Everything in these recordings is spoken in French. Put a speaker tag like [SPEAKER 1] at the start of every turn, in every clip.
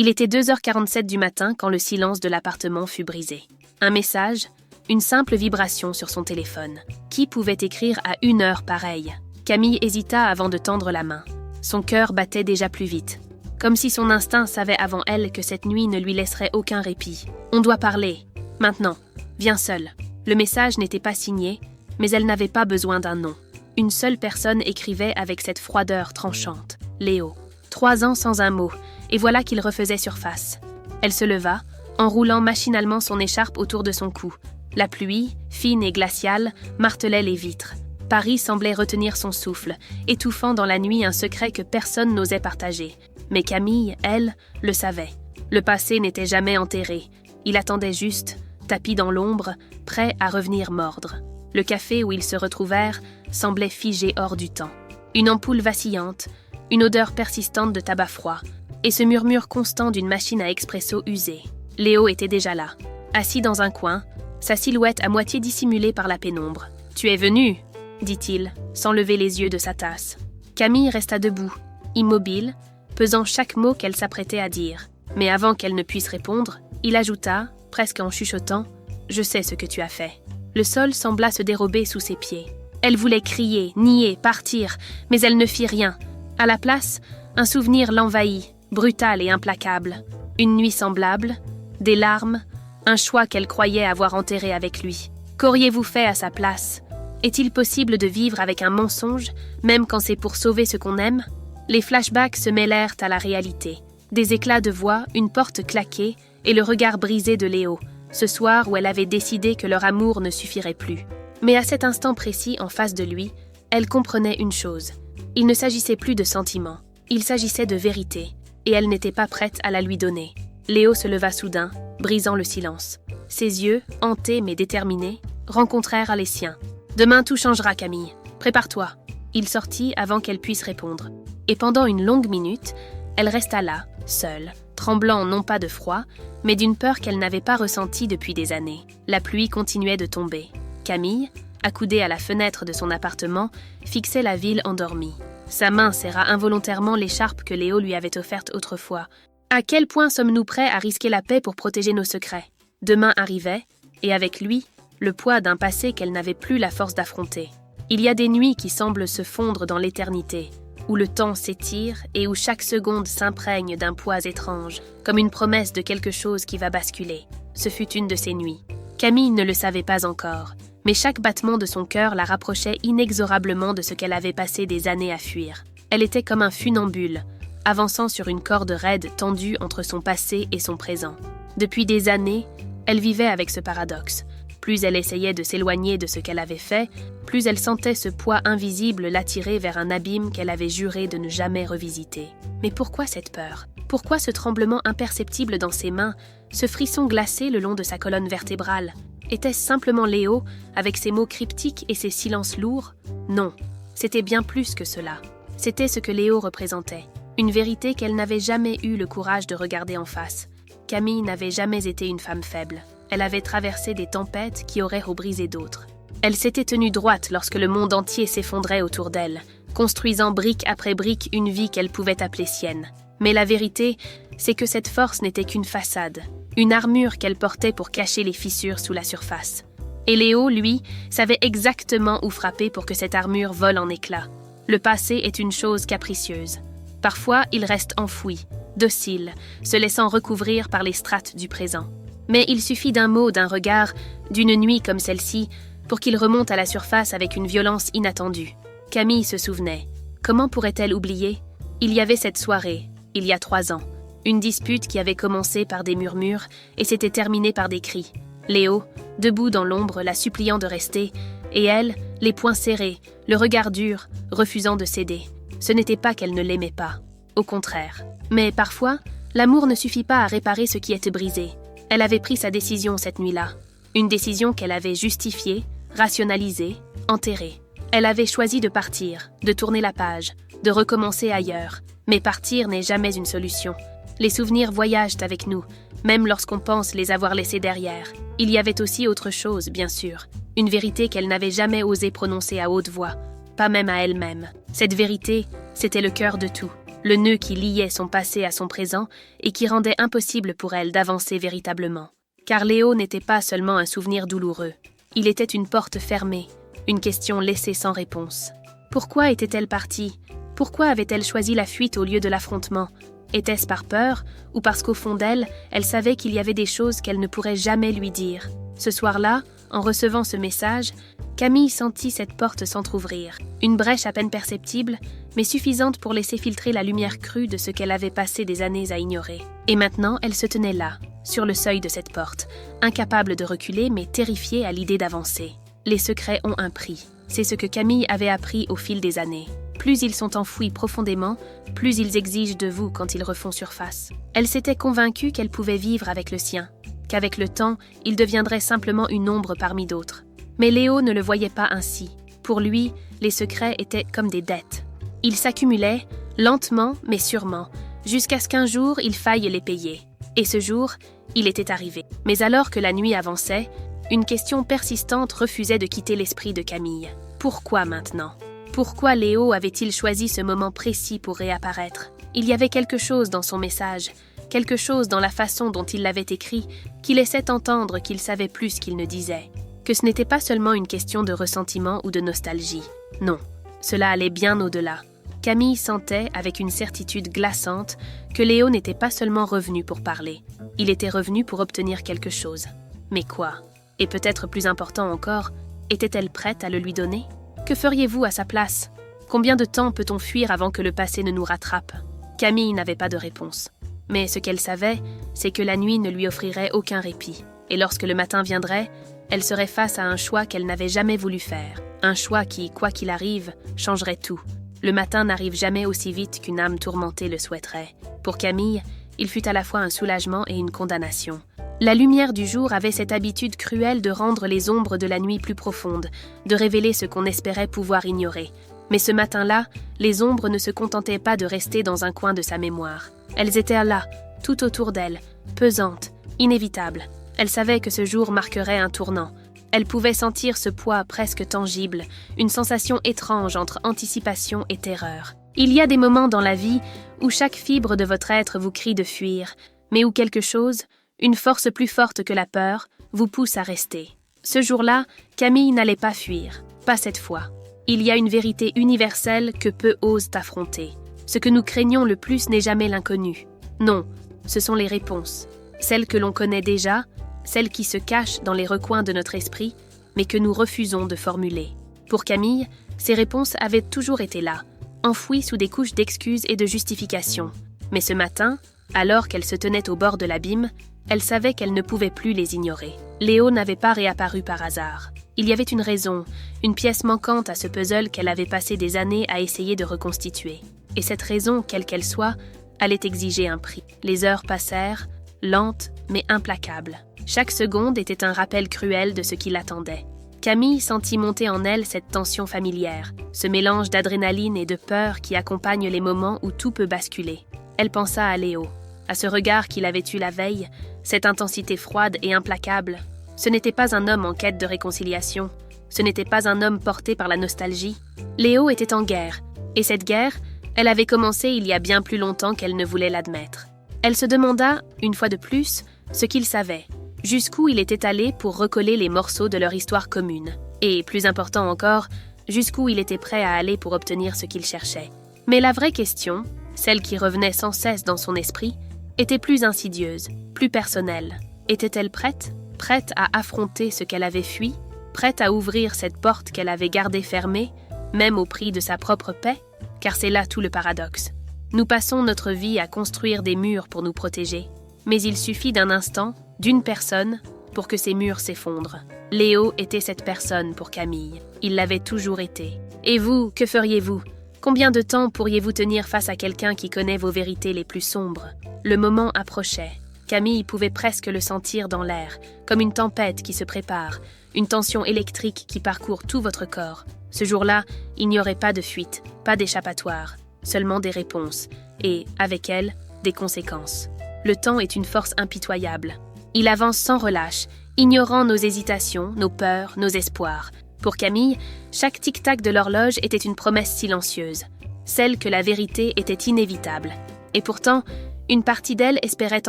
[SPEAKER 1] Il était 2h47 du matin quand le silence de l'appartement fut brisé. Un message, une simple vibration sur son téléphone. Qui pouvait écrire à une heure pareille? Camille hésita avant de tendre la main. Son cœur battait déjà plus vite. Comme si son instinct savait avant elle que cette nuit ne lui laisserait aucun répit. On doit parler. Maintenant. Viens seule. Le message n'était pas signé, mais elle n'avait pas besoin d'un nom. Une seule personne écrivait avec cette froideur tranchante. Léo. 3 ans sans un mot, et voilà qu'il refaisait surface. Elle se leva, enroulant machinalement son écharpe autour de son cou. La pluie, fine et glaciale, martelait les vitres. Paris semblait retenir son souffle, étouffant dans la nuit un secret que personne n'osait partager. Mais Camille, elle, le savait. Le passé n'était jamais enterré. Il attendait juste, tapis dans l'ombre, prêt à revenir mordre. Le café où ils se retrouvèrent semblait figé hors du temps. Une ampoule vacillante, une odeur persistante de tabac froid, et ce murmure constant d'une machine à expresso usée. Léo était déjà là, assis dans un coin, sa silhouette à moitié dissimulée par la pénombre. « Tu es venu ?» dit-il, sans lever les yeux de sa tasse. Camille resta debout, immobile, pesant chaque mot qu'elle s'apprêtait à dire. Mais avant qu'elle ne puisse répondre, il ajouta, presque en chuchotant, « Je sais ce que tu as fait. » Le sol sembla se dérober sous ses pieds. Elle voulait crier, nier, partir, mais elle ne fit rien. À la place, un souvenir l'envahit, brutal et implacable. Une nuit semblable, des larmes, un choix qu'elle croyait avoir enterré avec lui. Qu'auriez-vous fait à sa place? Est-il possible de vivre avec un mensonge, même quand c'est pour sauver ce qu'on aime? Les flashbacks se mêlèrent à la réalité. Des éclats de voix, une porte claquée et le regard brisé de Léo, ce soir où elle avait décidé que leur amour ne suffirait plus. Mais à cet instant précis, en face de lui, elle comprenait une chose. Il ne s'agissait plus de sentiments, il s'agissait de vérité, et elle n'était pas prête à la lui donner. Léo se leva soudain, brisant le silence. Ses yeux, hantés mais déterminés, rencontrèrent les siens. « Demain tout changera, Camille. Prépare-toi. » Il sortit avant qu'elle puisse répondre. Et pendant une longue minute, elle resta là, seule, tremblant non pas de froid, mais d'une peur qu'elle n'avait pas ressentie depuis des années. La pluie continuait de tomber. Camille, accoudée à la fenêtre de son appartement, fixait la ville endormie. Sa main serra involontairement l'écharpe que Léo lui avait offerte autrefois. À quel point sommes-nous prêts à risquer la paix pour protéger nos secrets? Demain arrivait, et avec lui, le poids d'un passé qu'elle n'avait plus la force d'affronter. Il y a des nuits qui semblent se fondre dans l'éternité, où le temps s'étire et où chaque seconde s'imprègne d'un poids étrange, comme une promesse de quelque chose qui va basculer. Ce fut une de ces nuits. Camille ne le savait pas encore, mais chaque battement de son cœur la rapprochait inexorablement de ce qu'elle avait passé des années à fuir. Elle était comme un funambule, avançant sur une corde raide tendue entre son passé et son présent. Depuis des années, elle vivait avec ce paradoxe. Plus elle essayait de s'éloigner de ce qu'elle avait fait, plus elle sentait ce poids invisible l'attirer vers un abîme qu'elle avait juré de ne jamais revisiter. Mais pourquoi cette peur? Pourquoi ce tremblement imperceptible dans ses mains, ce frisson glacé le long de sa colonne vertébrale? Était-ce simplement Léo, avec ses mots cryptiques et ses silences lourds? Non, c'était bien plus que cela. C'était ce que Léo représentait, une vérité qu'elle n'avait jamais eu le courage de regarder en face. Camille n'avait jamais été une femme faible. Elle avait traversé des tempêtes qui auraient rebrisé d'autres. Elle s'était tenue droite lorsque le monde entier s'effondrait autour d'elle, construisant brique après brique une vie qu'elle pouvait appeler sienne. Mais la vérité, c'est que cette force n'était qu'une façade, une armure qu'elle portait pour cacher les fissures sous la surface. Et Léo, lui, savait exactement où frapper pour que cette armure vole en éclats. Le passé est une chose capricieuse. Parfois, il reste enfoui, docile, se laissant recouvrir par les strates du présent. Mais il suffit d'un mot, d'un regard, d'une nuit comme celle-ci, pour qu'il remonte à la surface avec une violence inattendue. Camille se souvenait. Comment pourrait-elle oublier? Il y avait cette soirée, il y a 3 ans. Une dispute qui avait commencé par des murmures et s'était terminée par des cris. Léo, debout dans l'ombre, la suppliant de rester, et elle, les poings serrés, le regard dur, refusant de céder. Ce n'était pas qu'elle ne l'aimait pas. Au contraire. Mais parfois, l'amour ne suffit pas à réparer ce qui était brisé. Elle avait pris sa décision cette nuit-là. Une décision qu'elle avait justifiée, rationalisée, enterrée. Elle avait choisi de partir, de tourner la page, de recommencer ailleurs. Mais partir n'est jamais une solution. Les souvenirs voyagent avec nous, même lorsqu'on pense les avoir laissés derrière. Il y avait aussi autre chose, bien sûr. Une vérité qu'elle n'avait jamais osé prononcer à haute voix, pas même à elle-même. Cette vérité, c'était le cœur de tout. le nœud qui liait son passé à son présent et qui rendait impossible pour elle d'avancer véritablement. Car Léo n'était pas seulement un souvenir douloureux, il était une porte fermée, une question laissée sans réponse. Pourquoi était-elle partie? Pourquoi avait-elle choisi la fuite au lieu de l'affrontement? Était-ce par peur, ou parce qu'au fond d'elle, elle savait qu'il y avait des choses qu'elle ne pourrait jamais lui dire? Ce soir-là, en recevant ce message, Camille sentit cette porte s'entr'ouvrir, une brèche à peine perceptible, mais suffisante pour laisser filtrer la lumière crue de ce qu'elle avait passé des années à ignorer. Et maintenant, elle se tenait là, sur le seuil de cette porte, incapable de reculer mais terrifiée à l'idée d'avancer. Les secrets ont un prix. C'est ce que Camille avait appris au fil des années. Plus ils sont enfouis profondément, plus ils exigent de vous quand ils refont surface. Elle s'était convaincue qu'elle pouvait vivre avec le sien, qu'avec le temps, il deviendrait simplement une ombre parmi d'autres. Mais Léo ne le voyait pas ainsi. Pour lui, les secrets étaient comme des dettes. Ils s'accumulaient, lentement mais sûrement, jusqu'à ce qu'un jour il faille les payer. Et ce jour, il était arrivé. Mais alors que la nuit avançait, une question persistante refusait de quitter l'esprit de Camille. Pourquoi maintenant? Pourquoi Léo avait-il choisi ce moment précis pour réapparaître? Il y avait quelque chose dans son message, quelque chose dans la façon dont il l'avait écrit, qui laissait entendre qu'il savait plus qu'il ne disait. Que ce n'était pas seulement une question de ressentiment ou de nostalgie. Non, cela allait bien au-delà. Camille sentait, avec une certitude glaçante, que Léo n'était pas seulement revenu pour parler. Il était revenu pour obtenir quelque chose. Mais quoi? Et peut-être plus important encore, était-elle prête à le lui donner? Que feriez-vous à sa place? Combien de temps peut-on fuir avant que le passé ne nous rattrape? Camille n'avait pas de réponse. Mais ce qu'elle savait, c'est que la nuit ne lui offrirait aucun répit. Et lorsque le matin viendrait, elle serait face à un choix qu'elle n'avait jamais voulu faire. Un choix qui, quoi qu'il arrive, changerait tout. Le matin n'arrive jamais aussi vite qu'une âme tourmentée le souhaiterait. Pour Camille, il fut à la fois un soulagement et une condamnation. La lumière du jour avait cette habitude cruelle de rendre les ombres de la nuit plus profondes, de révéler ce qu'on espérait pouvoir ignorer. Mais ce matin-là, les ombres ne se contentaient pas de rester dans un coin de sa mémoire. Elles étaient là, tout autour d'elle, pesantes, inévitables. Elle savait que ce jour marquerait un tournant. Elle pouvait sentir ce poids presque tangible, une sensation étrange entre anticipation et terreur. Il y a des moments dans la vie où chaque fibre de votre être vous crie de fuir, mais où quelque chose, une force plus forte que la peur, vous pousse à rester. Ce jour-là, Camille n'allait pas fuir, pas cette fois. Il y a une vérité universelle que peu osent affronter. Ce que nous craignons le plus n'est jamais l'inconnu. Non, ce sont les réponses. Celles que l'on connaît déjà, celles qui se cachent dans les recoins de notre esprit, mais que nous refusons de formuler. Pour Camille, ces réponses avaient toujours été là, enfouies sous des couches d'excuses et de justifications. Mais ce matin, alors qu'elle se tenait au bord de l'abîme, elle savait qu'elle ne pouvait plus les ignorer. Léo n'avait pas réapparu par hasard. Il y avait une raison, une pièce manquante à ce puzzle qu'elle avait passé des années à essayer de reconstituer. Et cette raison, quelle qu'elle soit, allait exiger un prix. Les heures passèrent, lentes mais implacables. Chaque seconde était un rappel cruel de ce qui l'attendait. Camille sentit monter en elle cette tension familière, ce mélange d'adrénaline et de peur qui accompagne les moments où tout peut basculer. Elle pensa à Léo, à ce regard qu'il avait eu la veille, cette intensité froide et implacable. Ce n'était pas un homme en quête de réconciliation, ce n'était pas un homme porté par la nostalgie. Léo était en guerre, et cette guerre, elle avait commencé il y a bien plus longtemps qu'elle ne voulait l'admettre. Elle se demanda, une fois de plus, ce qu'il savait, jusqu'où il était allé pour recoller les morceaux de leur histoire commune, et, plus important encore, jusqu'où il était prêt à aller pour obtenir ce qu'il cherchait. Mais la vraie question, celle qui revenait sans cesse dans son esprit, était plus insidieuse, plus personnelle. Était-elle prête? Prête à affronter ce qu'elle avait fui? Prête à ouvrir cette porte qu'elle avait gardée fermée, même au prix de sa propre paix? Car c'est là tout le paradoxe. Nous passons notre vie à construire des murs pour nous protéger, mais il suffit d'un instant, d'une personne, pour que ces murs s'effondrent. Léo était cette personne pour Camille. Il l'avait toujours été. Et vous, que feriez-vous? Combien de temps pourriez-vous tenir face à quelqu'un qui connaît vos vérités les plus sombres? Le moment approchait. Camille pouvait presque le sentir dans l'air, comme une tempête qui se prépare, une tension électrique qui parcourt tout votre corps. Ce jour-là, il n'y aurait pas de fuite, pas d'échappatoire, seulement des réponses, et, avec elles, des conséquences. Le temps est une force impitoyable. Il avance sans relâche, ignorant nos hésitations, nos peurs, nos espoirs. Pour Camille, chaque tic-tac de l'horloge était une promesse silencieuse. celle que la vérité était inévitable. Et pourtant, une partie d'elle espérait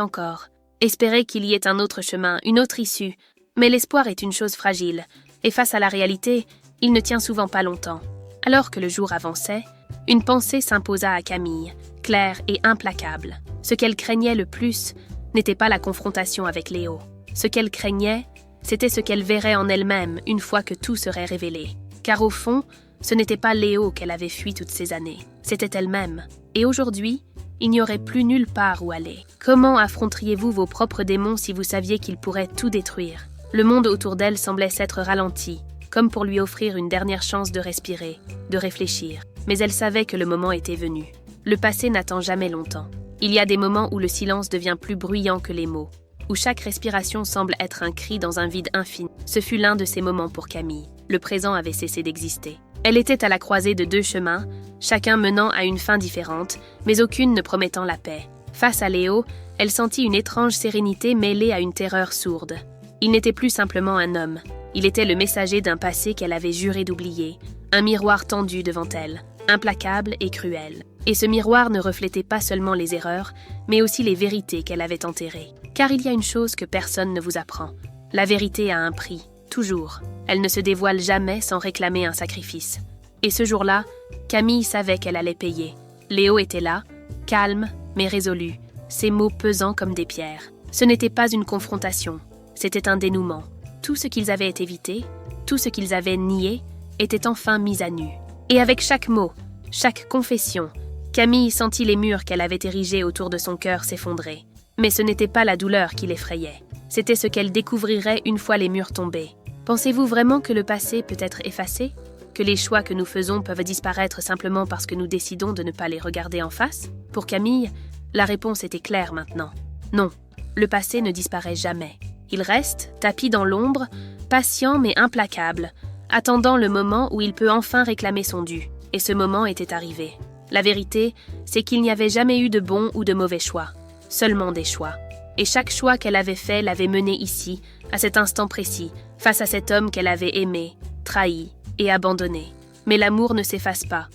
[SPEAKER 1] encore, espérait qu'il y ait un autre chemin, une autre issue. Mais l'espoir est une chose fragile, et face à la réalité, il ne tient souvent pas longtemps. Alors que le jour avançait, une pensée s'imposa à Camille, claire et implacable. Ce qu'elle craignait le plus n'était pas la confrontation avec Léo. Ce qu'elle craignait, c'était ce qu'elle verrait en elle-même une fois que tout serait révélé. Car au fond, ce n'était pas Léo qu'elle avait fui toutes ces années, c'était elle-même. Et aujourd'hui, il n'y aurait plus nulle part où aller. Comment affronteriez-vous vos propres démons si vous saviez qu'ils pourraient tout détruire? Le monde autour d'elle semblait s'être ralenti, comme pour lui offrir une dernière chance de respirer, de réfléchir. Mais elle savait que le moment était venu. Le passé n'attend jamais longtemps. Il y a des moments où le silence devient plus bruyant que les mots, où chaque respiration semble être un cri dans un vide infini. Ce fut l'un de ces moments pour Camille. Le présent avait cessé d'exister. Elle était à la croisée de deux chemins, chacun menant à une fin différente, mais aucune ne promettant la paix. Face à Léo, elle sentit une étrange sérénité mêlée à une terreur sourde. Il n'était plus simplement un homme. Il était le messager d'un passé qu'elle avait juré d'oublier, un miroir tendu devant elle, implacable et cruel. Et ce miroir ne reflétait pas seulement les erreurs, mais aussi les vérités qu'elle avait enterrées. Car il y a une chose que personne ne vous apprend. La vérité a un prix, toujours. Elle ne se dévoile jamais sans réclamer un sacrifice. Et ce jour-là, Camille savait qu'elle allait payer. Léo était là, calme, mais résolu, ses mots pesants comme des pierres. Ce n'était pas une confrontation, c'était un dénouement. Tout ce qu'ils avaient évité, tout ce qu'ils avaient nié, était enfin mis à nu. Et avec chaque mot, chaque confession, Camille sentit les murs qu'elle avait érigés autour de son cœur s'effondrer. Mais ce n'était pas la douleur qui l'effrayait. C'était ce qu'elle découvrirait une fois les murs tombés. Pensez-vous vraiment que le passé peut être effacé? Que les choix que nous faisons peuvent disparaître simplement parce que nous décidons de ne pas les regarder en face? Pour Camille, la réponse était claire maintenant. Non, le passé ne disparaît jamais. Il reste, tapi dans l'ombre, patient mais implacable, attendant le moment où il peut enfin réclamer son dû. Et ce moment était arrivé. La vérité, c'est qu'il n'y avait jamais eu de bons ou de mauvais choix, seulement des choix. Et chaque choix qu'elle avait fait l'avait menée ici, à cet instant précis, face à cet homme qu'elle avait aimé, trahi et abandonné. Mais l'amour ne s'efface pas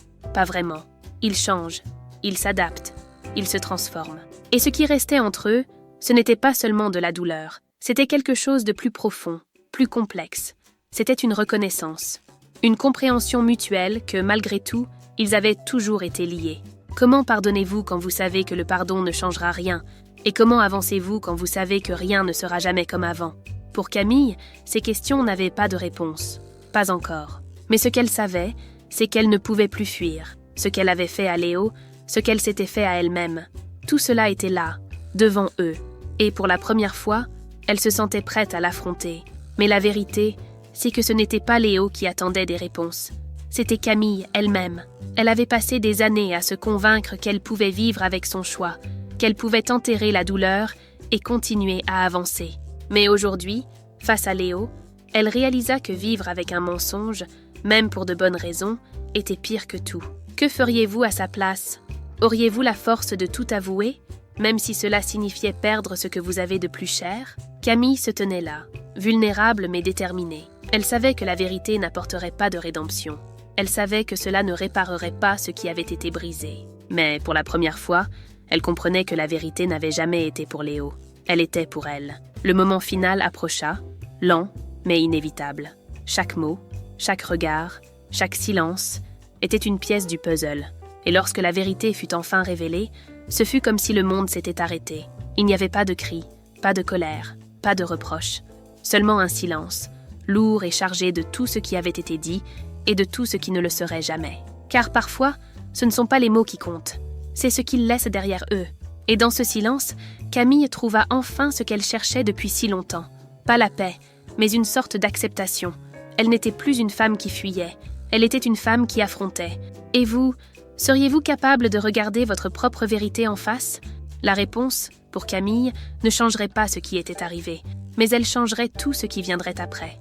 [SPEAKER 1] vraiment. Il change, il s'adapte, il se transforme. Et ce qui restait entre eux, ce n'était pas seulement de la douleur, c'était quelque chose de plus profond, plus complexe. C'était une reconnaissance, une compréhension mutuelle que, malgré tout, ils avaient toujours été liés. Comment pardonnez-vous quand vous savez que le pardon ne changera rien? Et comment avancez-vous quand vous savez que rien ne sera jamais comme avant? Pour Camille, ces questions n'avaient pas de réponse. Pas encore. Mais ce qu'elle savait, c'est qu'elle ne pouvait plus fuir. Ce qu'elle avait fait à Léo, ce qu'elle s'était fait à elle-même. Tout cela était là, devant eux. Et pour la première fois, elle se sentait prête à l'affronter. Mais la vérité, c'est que ce n'était pas Léo qui attendait des réponses. C'était Camille elle-même. Elle avait passé des années à se convaincre qu'elle pouvait vivre avec son choix, qu'elle pouvait enterrer la douleur et continuer à avancer. Mais aujourd'hui, face à Léo, elle réalisa que vivre avec un mensonge, même pour de bonnes raisons, était pire que tout. Que feriez-vous à sa place? Auriez-vous la force de tout avouer, même si cela signifiait perdre ce que vous avez de plus cher? Camille se tenait là, vulnérable mais déterminée. Elle savait que la vérité n'apporterait pas de rédemption. Elle savait que cela ne réparerait pas ce qui avait été brisé. Mais pour la première fois, elle comprenait que la vérité n'avait jamais été pour Léo. Elle était pour elle. Le moment final approcha, lent mais inévitable. Chaque mot, chaque regard, chaque silence était une pièce du puzzle. Et lorsque la vérité fut enfin révélée, ce fut comme si le monde s'était arrêté. Il n'y avait pas de cris, pas de colère, pas de reproches. Seulement un silence, lourd et chargé de tout ce qui avait été dit et de tout ce qui ne le serait jamais. Car parfois, ce ne sont pas les mots qui comptent, c'est ce qu'ils laissent derrière eux. Et dans ce silence, Camille trouva enfin ce qu'elle cherchait depuis si longtemps. Pas la paix, mais une sorte d'acceptation. Elle n'était plus une femme qui fuyait, elle était une femme qui affrontait. Et vous, seriez-vous capable de regarder votre propre vérité en face? La réponse, pour Camille, ne changerait pas ce qui était arrivé, mais elle changerait tout ce qui viendrait après.